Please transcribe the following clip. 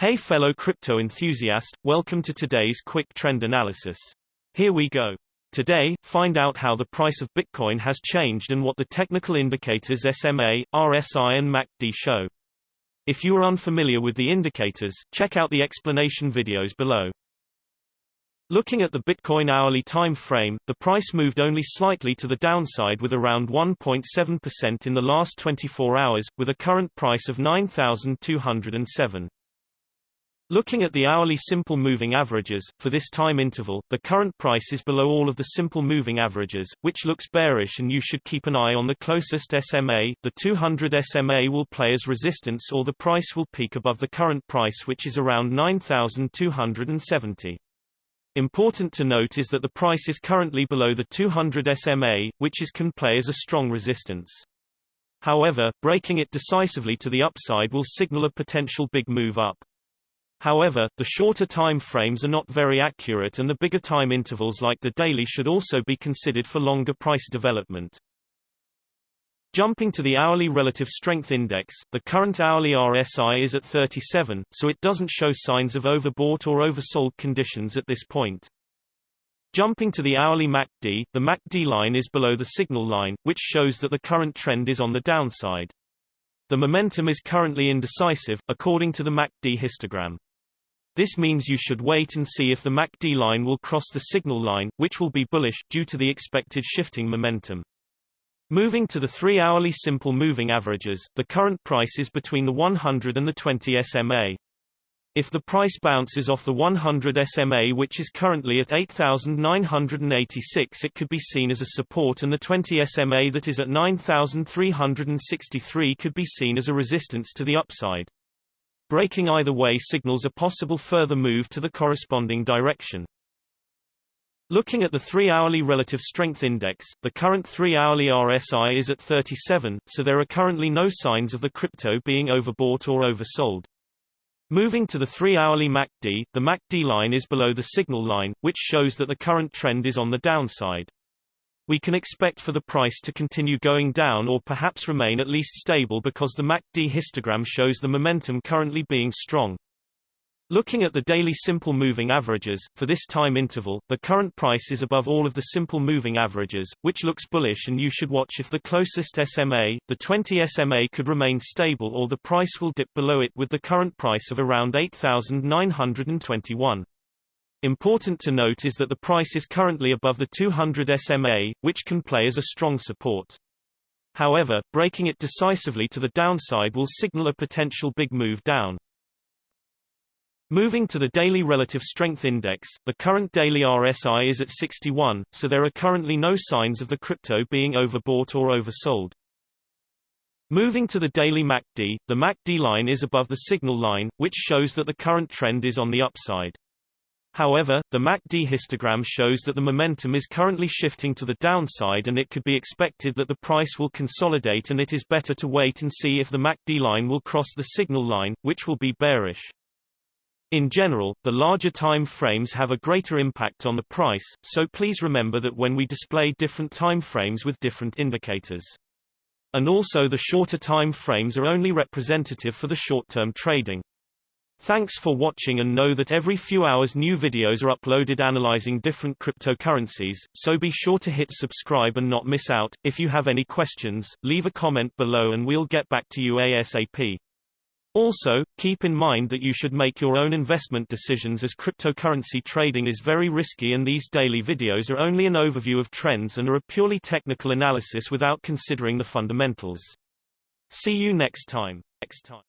Hey fellow crypto enthusiast, welcome to today's quick trend analysis. Here we go. Today, find out how the price of Bitcoin has changed and what the technical indicators SMA, RSI and MACD show. If you are unfamiliar with the indicators, check out the explanation videos below. Looking at the Bitcoin hourly time frame, the price moved only slightly to the downside with around 1.7% in the last 24 hours, with a current price of $9,207. Looking at the hourly simple moving averages, for this time interval, the current price is below all of the simple moving averages, which looks bearish and you should keep an eye on the closest SMA. The 200 SMA will play as resistance or the price will peak above the current price, which is around $9,270. Important to note is that the price is currently below the 200 SMA, which can play as a strong resistance. However, breaking it decisively to the upside will signal a potential big move up. However, the shorter time frames are not very accurate and the bigger time intervals like the daily should also be considered for longer price development. Jumping to the hourly relative strength index, the current hourly RSI is at 37, so it doesn't show signs of overbought or oversold conditions at this point. Jumping to the hourly MACD, the MACD line is below the signal line, which shows that the current trend is on the downside. The momentum is currently indecisive, according to the MACD histogram. This means you should wait and see if the MACD line will cross the signal line, which will be bullish, due to the expected shifting momentum. Moving to the 3-hourly simple moving averages, the current price is between the 100 and the 20 SMA. If the price bounces off the 100 SMA, which is currently at 8,986, it could be seen as a support, and the 20 SMA that is at 9,363 could be seen as a resistance to the upside. Breaking either way signals a possible further move to the corresponding direction. Looking at the 3-hourly relative strength index, the current 3-hourly RSI is at 37, so there are currently no signs of the crypto being overbought or oversold. Moving to the 3-hourly MACD, the MACD line is below the signal line, which shows that the current trend is on the downside. We can expect for the price to continue going down or perhaps remain at least stable because the MACD histogram shows the momentum currently being strong. Looking at the daily simple moving averages, for this time interval, the current price is above all of the simple moving averages, which looks bullish, and you should watch if the closest SMA, the 20 SMA, could remain stable or the price will dip below it, with the current price of around 8,921. Important to note is that the price is currently above the 200 SMA, which can play as a strong support. However, breaking it decisively to the downside will signal a potential big move down. Moving to the daily relative strength index, the current daily RSI is at 61, so there are currently no signs of the crypto being overbought or oversold. Moving to the daily MACD, the MACD line is above the signal line, which shows that the current trend is on the upside. However, the MACD histogram shows that the momentum is currently shifting to the downside, and it could be expected that the price will consolidate, and it is better to wait and see if the MACD line will cross the signal line, which will be bearish. In general, the larger time frames have a greater impact on the price, so please remember that when we display different time frames with different indicators. And also the shorter time frames are only representative for the short-term trading. Thanks for watching, and know that every few hours new videos are uploaded analyzing different cryptocurrencies, so be sure to hit subscribe and not miss out. If you have any questions, leave a comment below and we'll get back to you ASAP. Also, keep in mind that you should make your own investment decisions, as cryptocurrency trading is very risky, and these daily videos are only an overview of trends and are a purely technical analysis without considering the fundamentals. See you next time.